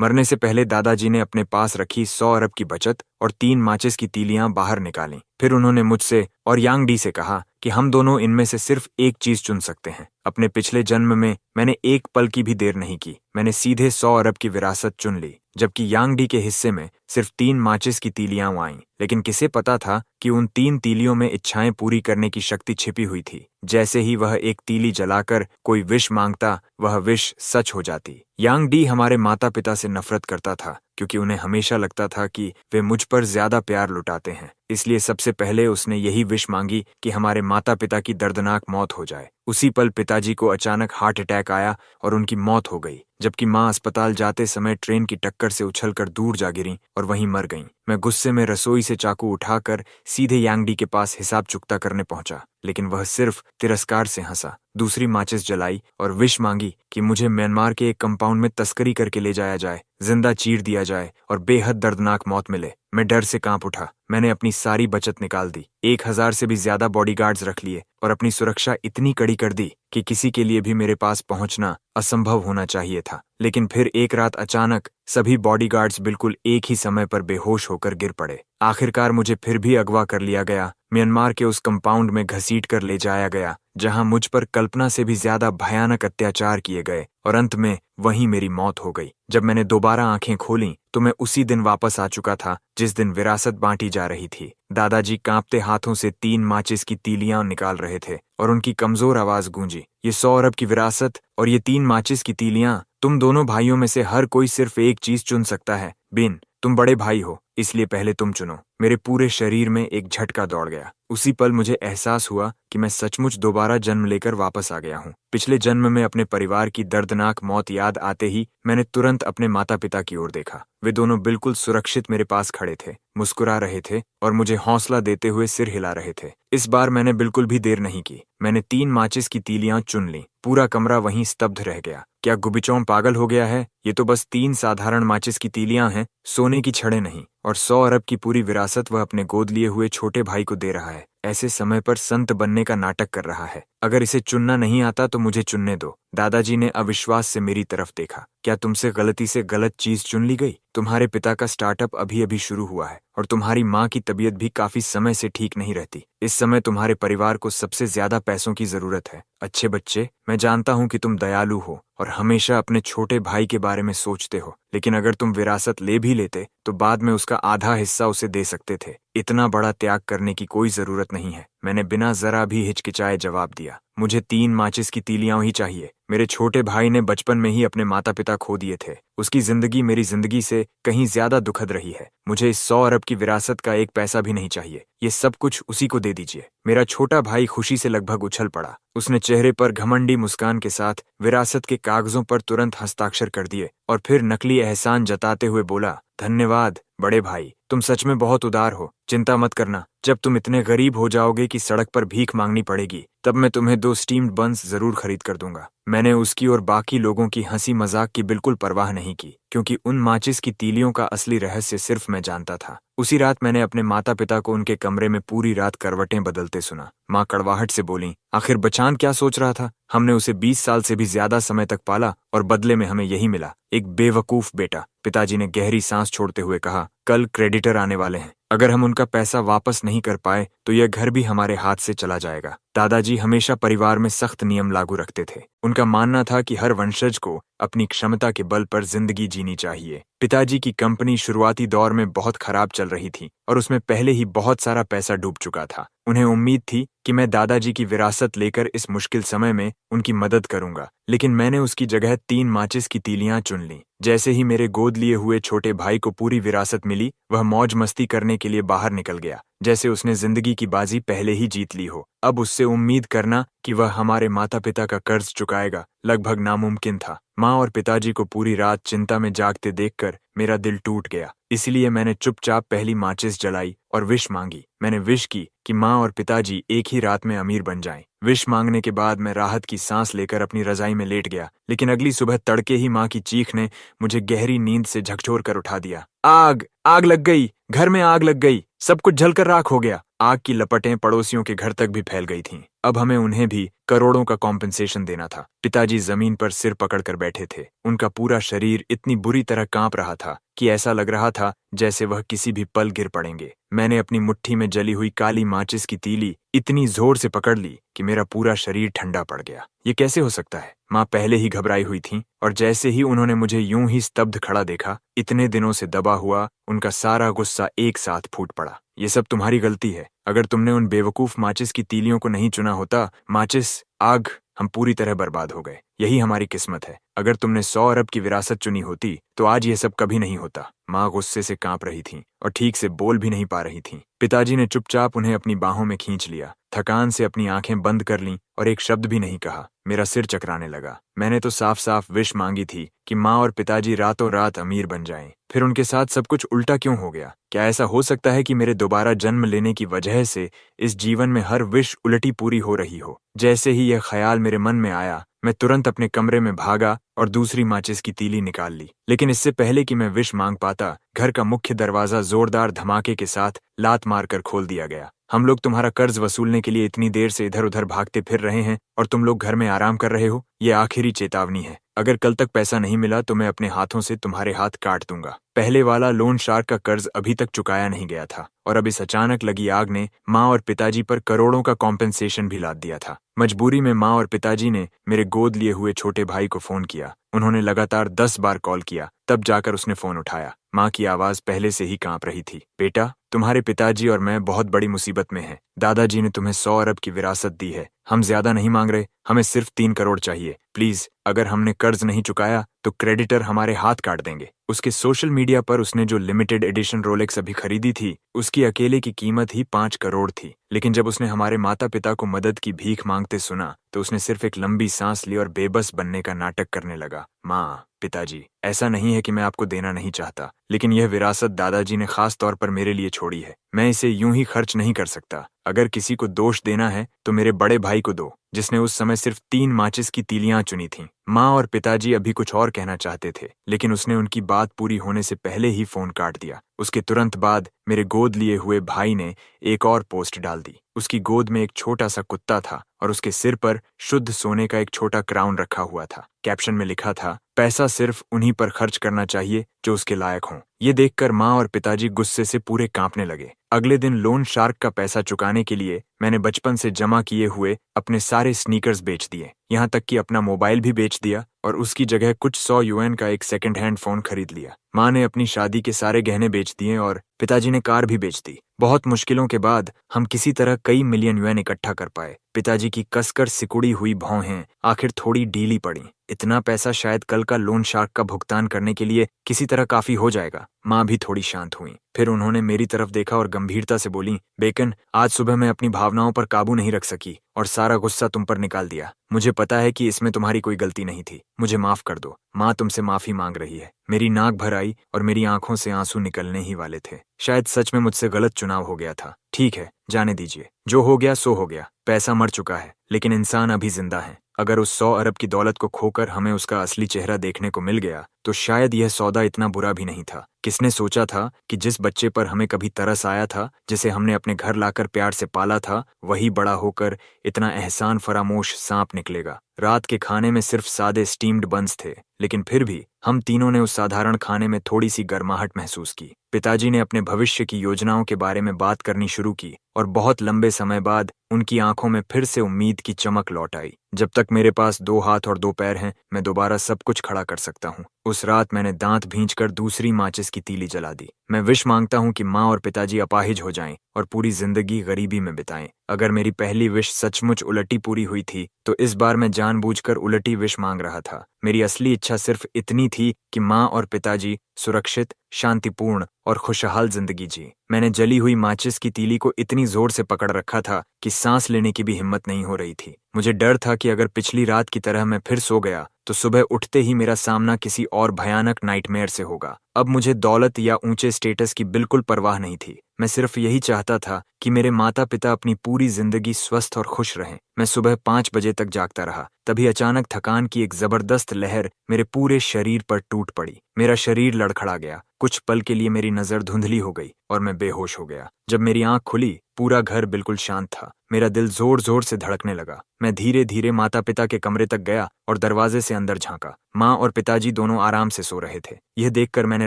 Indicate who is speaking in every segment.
Speaker 1: मरने से पहले दादाजी ने अपने पास रखी 100 अरब की बचत और 3 माचिस की तीलियां बाहर निकालीं। फिर उन्होंने मुझसे और यांग डी से कहा कि हम दोनों इनमें से सिर्फ एक चीज चुन सकते हैं। अपने पिछले जन्म में मैंने एक पल की भी देर नहीं की, मैंने सीधे 100 अरब की विरासत चुन ली, जबकि यांग डी के हिस्से में सिर्फ 3 माचिस की तीलियां आईं। लेकिन किसे पता था कि उन 3 तीलियों में इच्छाएं पूरी करने की शक्ति छिपी हुई थी। जैसे ही वह एक तीली जलाकर कोई विश मांगता, वह विश सच हो जाती। यांग डी हमारे माता पिता से नफरत करता था, क्योंकि उन्हें हमेशा लगता था कि वे मुझ पर ज्यादा प्यार लुटाते हैं। इसलिए सबसे पहले उसने यही विश मांगी कि हमारे माता पिता की दर्दनाक मौत हो जाए। उसी पल पिताजी को अचानक हार्ट अटैक आया और उनकी मौत हो गई, जबकि माँ अस्पताल जाते समय ट्रेन की टक्कर से उछलकर दूर जा गिरी और वहीं मर गईं। मैं गुस्से में रसोई से चाकू उठाकर सीधे यांग डी के पास हिसाब चुकता करने पहुंचा, लेकिन वह सिर्फ तिरस्कार से हंसा। दूसरी माचिस जलाई और विश मांगी कि मुझे म्यांमार के एक कंपाउंड में तस्करी करके ले जाया जाए, जिंदा चीर दिया जाए और बेहद दर्दनाक मौत मिले। मैं डर से कांप उठा। मैंने अपनी सारी बचत निकाल दी, 1000 से भी ज्यादा बॉडीगार्ड्स रख लिए और अपनी सुरक्षा इतनी कड़ी कर दी कि किसी के लिए भी मेरे पास पहुंचना असंभव होना चाहिए था। लेकिन फिर एक रात अचानक सभी बॉडीगार्ड्स बिल्कुल एक ही समय पर बेहोश होकर गिर पड़े। आखिरकार मुझे फिर भी अगवा कर लिया गया, म्यांमार के उस कंपाउंड में घसीट कर ले जाया गया जहां मुझ पर कल्पना से भी ज्यादा भयानक अत्याचार किए गए और अंत में वहीं मेरी मौत हो गई। जब मैंने दोबारा आंखें खोलीं तो मैं उसी दिन वापस आ चुका था जिस दिन विरासत बांटी जा रही थी। दादाजी कांपते हाथों से 3 माचिस की तीलियां निकाल रहे थे और उनकी कमजोर आवाज गूंजी, ये 100 अरब की विरासत और ये 3 माचिस की तीलियां, तुम दोनों भाइयों में से हर कोई सिर्फ एक चीज चुन सकता है। बिन, तुम बड़े भाई हो, इसलिए पहले तुम चुनो। मेरे पूरे शरीर में एक झटका दौड़ गया। उसी पल मुझे एहसास हुआ कि मैं सचमुच दोबारा जन्म लेकर वापस आ गया हूँ। पिछले जन्म में अपने परिवार की दर्दनाक मौत याद आते ही मैंने तुरंत अपने माता पिता की ओर देखा। वे दोनों बिल्कुल सुरक्षित मेरे पास खड़े थे, मुस्कुरा रहे थे और मुझे हौसला देते हुए सिर हिला रहे थे। इस बार मैंने बिल्कुल भी देर नहीं की। मैंने 3 माचिस की तीलियां चुन ली। पूरा कमरा वहीं स्तब्ध रह गया। क्या गुबिचौं पागल हो गया है? ये तो बस 3 साधारण माचिस की तीलियां हैं, सोने की छड़ें नहीं। और 100 अरब की पूरी विरासत वह अपने गोद लिए हुए छोटे भाई को दे रहा है। ऐसे समय पर संत बनने का नाटक कर रहा है। अगर इसे चुनना नहीं आता तो मुझे चुनने दो। दादाजी ने अविश्वास से मेरी तरफ देखा। क्या तुमसे गलती से गलत चीज चुन ली गई? तुम्हारे पिता का स्टार्टअप अभी अभी शुरू हुआ है और तुम्हारी माँ की तबीयत भी काफी समय से ठीक नहीं रहती। इस समय तुम्हारे परिवार को सबसे ज्यादा पैसों की जरूरत है। अच्छे बच्चे, मैं जानता हूँ कि तुम दयालु हो और हमेशा अपने छोटे भाई के बारे में सोचते हो, लेकिन अगर तुम विरासत ले भी लेते तो बाद में उसका आधा हिस्सा उसे दे सकते थे। इतना बड़ा त्याग करने की कोई जरूरत नहीं है। मैंने बिना जरा भी हिचकिचाए जवाब दिया। मुझे 3 माचिस की तीलियां ही चाहिए। मेरे छोटे भाई ने बचपन में ही अपने माता पिता खो दिए थे। उसकी जिंदगी मेरी जिंदगी से कहीं ज्यादा दुखद रही है। मुझे इस 100 अरब की विरासत का एक पैसा भी नहीं चाहिए। ये सब कुछ उसी को दे दीजिए। मेरा छोटा भाई खुशी से लगभग उछल पड़ा। उसने चेहरे पर घमंडी मुस्कान के साथ विरासत के कागजों पर तुरंत हस्ताक्षर कर दिए और फिर नकली एहसान जताते हुए बोला, धन्यवाद बड़े भाई, तुम सच में बहुत उदार हो। चिंता मत करना, जब तुम इतने गरीब हो जाओगे कि सड़क पर भीख मांगनी पड़ेगी, तब मैं तुम्हें 2 स्टीम्ड बंस जरूर खरीद कर दूंगा। मैंने उसकी और बाकी लोगों की हंसी मजाक की बिल्कुल परवाह नहीं की, क्योंकि उन माचिस की तीलियों का असली रहस्य सिर्फ मैं जानता था। उसी रात मैंने अपने माता पिता को उनके कमरे में पूरी रात करवटें बदलते सुना। माँ कड़वाहट से बोली, आखिर बचान क्या सोच रहा था? हमने उसे 20 साल से भी ज्यादा समय तक पाला और बदले में हमें यही मिला, एक बेवकूफ बेटा। पिताजी ने गहरी सांस छोड़ते हुए कहा, कल क्रेडिटर आने वाले हैं। अगर हम उनका पैसा वापस नहीं कर पाए तो यह घर भी हमारे हाथ से चला जाएगा। दादाजी हमेशा परिवार में सख्त नियम लागू रखते थे। उनका मानना था कि हर वंशज को अपनी क्षमता के बल पर जिंदगी जीनी चाहिए। पिताजी की कंपनी शुरुआती दौर में बहुत खराब चल रही थी और उसमें पहले ही बहुत सारा पैसा डूब चुका था। उन्हें उम्मीद थी कि मैं दादाजी की विरासत लेकर इस मुश्किल समय में उनकी मदद करूंगा, लेकिन मैंने उसकी जगह 3 माचिस की तीलियां चुन ली। जैसे ही मेरे गोद लिए हुए छोटे भाई को पूरी विरासत मिली, वह मौज मस्ती करने के लिए बाहर निकल गया, जैसे उसने जिंदगी की बाजी पहले ही जीत ली हो। अब उससे उम्मीद करना कि वह हमारे माता पिता का कर्ज चुकाएगा लगभग नामुमकिन था। माँ और पिताजी को पूरी रात चिंता में जागते देखकर मेरा दिल टूट गया। इसलिए मैंने चुपचाप पहली माचिस जलाई और विश मांगी। मैंने विश की कि माँ और पिताजी एक ही रात में अमीर बन जाएं। विश मांगने के बाद मैं राहत की सांस लेकर अपनी रजाई में लेट गया, लेकिन अगली सुबह तड़के ही माँ की चीख ने मुझे गहरी नींद से झकझोर कर उठा दिया। आग आग लग गई, घर में आग लग गई, सब कुछ जलकर राख हो गया। आग की लपटें पड़ोसियों के घर तक भी फैल गई थीं। अब हमें उन्हें भी करोड़ों का कॉम्पेंसेशन देना था। पिताजी जमीन पर सिर पकड़कर बैठे थे। उनका पूरा शरीर इतनी बुरी तरह कांप रहा था कि ऐसा लग रहा था जैसे वह किसी भी पल गिर पड़ेंगे। मैंने अपनी मुट्ठी में जली हुई काली माचिस की तीली इतनी जोर से पकड़ ली कि मेरा पूरा शरीर ठंडा पड़ गया। ये कैसे हो सकता है? माँ पहले ही घबराई हुई थीं और जैसे ही उन्होंने मुझे यूं ही स्तब्ध खड़ा देखा, इतने दिनों से दबा हुआ उनका सारा गुस्सा एक साथ फूट पड़ा। ये सब तुम्हारी गलती है। अगर तुमने उन बेवकूफ माचिस की तीलियों को नहीं चुना होता, माचिस, आग, हम पूरी तरह बर्बाद हो गए। यही हमारी किस्मत है। अगर तुमने 100 अरब की विरासत चुनी होती तो आज ये सब कभी नहीं होता। माँ गुस्से से कांप रही थीं और ठीक से बोल भी नहीं पा रही थीं। पिताजी ने चुपचाप उन्हें अपनी बाहों में खींच लिया, थकान से अपनी आंखें बंद कर लीं और एक शब्द भी नहीं कहा। मेरा सिर चकराने लगा। मैंने तो साफ साफ विश मांगी थी कि माँ और पिताजी रातों रात अमीर बन जाएं। फिर उनके साथ सब कुछ उल्टा क्यों हो गया? क्या ऐसा हो सकता है कि मेरे दोबारा जन्म लेने की वजह से इस जीवन में हर विश उलटी पूरी हो रही हो? जैसे ही यह ख्याल मेरे मन में आया, मैं तुरंत अपने कमरे में भागा और दूसरी माचिस की तीली निकाल ली। लेकिन इससे पहले कि मैं विश मांग पाता, घर का मुख्य दरवाजा जोरदार धमाके के साथ लात मारकर खोल दिया गया। हम लोग तुम्हारा कर्ज वसूलने के लिए इतनी देर से इधर उधर भागते फिर रहे हैं और तुम लोग घर में आराम कर रहे हो। ये आखिरी चेतावनी है। अगर कल तक पैसा नहीं मिला तो मैं अपने हाथों से तुम्हारे हाथ काट दूंगा। पहले वाला लोन शार्क का कर्ज अभी तक चुकाया नहीं गया था और अब इस अचानक लगी आग ने माँ और पिताजी पर करोड़ों का कॉम्पेंसेशन भी लाद दिया था। मजबूरी में माँ और पिताजी ने मेरे गोद लिए हुए छोटे भाई को फोन किया। उन्होंने लगातार 10 बार कॉल किया, तब जाकर उसने फोन उठाया। माँ की आवाज पहले से ही कांप रही थी। बेटा, तुम्हारे पिताजी और मैं बहुत बड़ी मुसीबत में हैं। दादाजी ने तुम्हें 100 अरब की विरासत दी है। हम ज्यादा नहीं मांग रहे, हमें सिर्फ 3 करोड़ चाहिए। प्लीज, अगर हमने कर्ज नहीं चुकाया तो क्रेडिटर हमारे हाथ काट देंगे। उसके सोशल मीडिया पर उसने जो लिमिटेड एडिशन रोलेक्स अभी खरीदी थी, उसकी अकेले की कीमत ही 5 करोड़ थी। लेकिन जब उसने हमारे माता पिता को मदद की भीख मांगते सुना तो उसने सिर्फ एक लंबी सांस ली और बेबस बनने का नाटक करने लगा। माँ, पिताजी, ऐसा नहीं है कि मैं आपको देना नहीं चाहता, लेकिन यह विरासत दादाजी ने खास तौर पर मेरे लिए छोड़ी है। मैं इसे यूं ही खर्च नहीं कर सकता। अगर किसी को दोष देना है तो मेरे बड़े भाई को दो, जिसने उस समय सिर्फ 3 माचिस की तीलियां चुनी थीं। माँ और पिताजी अभी कुछ और कहना चाहते थे, लेकिन उसने उनकी बात पूरी होने से पहले ही फोन काट दिया। उसके तुरंत बाद मेरे गोद लिए हुए भाई ने एक और पोस्ट डाल दी। उसकी गोद में एक छोटा सा कुत्ता था और उसके सिर पर शुद्ध सोने का एक छोटा क्राउन रखा हुआ था। कैप्शन में लिखा था, पैसा सिर्फ उन्हीं पर खर्च करना चाहिए जो उसके लायक हों। ये देखकर माँ और पिताजी गुस्से से पूरे कांपने लगे। अगले दिन लोन शार्क का पैसा चुकाने के लिए मैंने बचपन से जमा किए हुए अपने सारे स्नीकर्स बेच दिए, यहाँ तक कि अपना मोबाइल भी बेच दिया और उसकी जगह कुछ 100 युएन का एक सेकंड हैंड फोन खरीद लिया। माँ ने अपनी शादी के सारे गहने बेच दिए और पिताजी ने कार भी बेच दी। बहुत मुश्किलों के बाद हम किसी तरह कई मिलियन युएन इकट्ठा कर पाए। पिताजी की कसकर सिकुड़ी हुई भौहें आखिर थोड़ी ढीली पड़ी। इतना पैसा शायद कल का लोन शार्क का भुगतान करने के लिए किसी तरह काफी हो जाएगा। माँ भी थोड़ी शांत हुई। फिर उन्होंने मेरी तरफ देखा और गंभीरता से बोली, बेकन, आज सुबह मैं अपनी भावनाओं पर काबू नहीं रख सकी और सारा गुस्सा तुम पर निकाल दिया। मुझे पता है कि इसमें तुम्हारी कोई गलती नहीं थी। मुझे माफ कर दो। माँ तुमसे माफी मांग रही है। मेरी नाक भर आई और मेरी आंखों से आंसू निकलने ही वाले थे। शायद सच में मुझसे गलत चुनाव हो गया था। ठीक है, जाने दीजिए। जो हो गया सो हो गया। पैसा मर चुका है, लेकिन इंसान अभी जिंदा है। अगर उस 100 अरब की दौलत को खोकर हमें उसका असली चेहरा देखने को मिल गया तो शायद यह सौदा इतना बुरा भी नहीं था। किसने सोचा था कि जिस बच्चे पर हमें कभी तरस आया था, जिसे हमने अपने घर लाकर प्यार से पाला था, वही बड़ा होकर इतना एहसान फरामोश सांप निकलेगा। रात के खाने में सिर्फ सादे स्टीम्ड बंस थे, लेकिन फिर भी हम तीनों ने उस साधारण खाने में थोड़ी सी गर्माहट महसूस की। पिताजी ने अपने भविष्य की योजनाओं के बारे में बात करनी शुरू की और बहुत लंबे समय बाद उनकी आंखों में फिर से उम्मीद की चमक लौट आई। जब तक मेरे पास 2 हाथ और 2 पैर हैं, मैं दोबारा सब कुछ खड़ा कर सकता हूँ। उस रात मैंने दांत भींचकर दूसरी माचिस की तीली जला दी। मैं विश मांगता हूँ कि माँ और पिताजी अपाहिज हो जाएं और पूरी जिंदगी गरीबी में बिताएं। अगर मेरी पहली विश सचमुच उलटी पूरी हुई थी तो इस बार मैं जानबूझकर उलटी विश मांग रहा था। मेरी असली इच्छा सिर्फ इतनी थी कि माँ और पिताजी सुरक्षित, शांतिपूर्ण और खुशहाल जिंदगी जी। मैंने जली हुई माचिस की तीली को इतनी जोर से पकड़ रखा था कि सांस लेने की भी हिम्मत नहीं हो रही थी। मुझे डर था कि अगर पिछली रात की तरह मैं फिर सो गया तो सुबह उठते ही मेरा सामना किसी और भयानक नाइटमेयर से होगा। अब मुझे दौलत या ऊंचे स्टेटस की बिल्कुल परवाह नहीं थी। मैं सिर्फ यही चाहता था कि मेरे माता पिता अपनी पूरी जिंदगी स्वस्थ और खुश रहें। मैं सुबह 5 बजे तक जागता रहा। तभी अचानक थकान की एक जबरदस्त लहर मेरे पूरे शरीर पर टूट पड़ी। मेरा शरीर लड़खड़ा गया। कुछ पल के लिए मेरी नजर धुंधली हो गई और मैं बेहोश हो गया। जब मेरी आंख खुली, पूरा घर बिल्कुल शांत था। मेरा दिल जोर जोर से धड़कने लगा। मैं धीरे धीरे माता पिता के कमरे तक गया और दरवाजे से अंदर झांका। माँ और पिताजी दोनों आराम से सो रहे थे। यह देखकर मैंने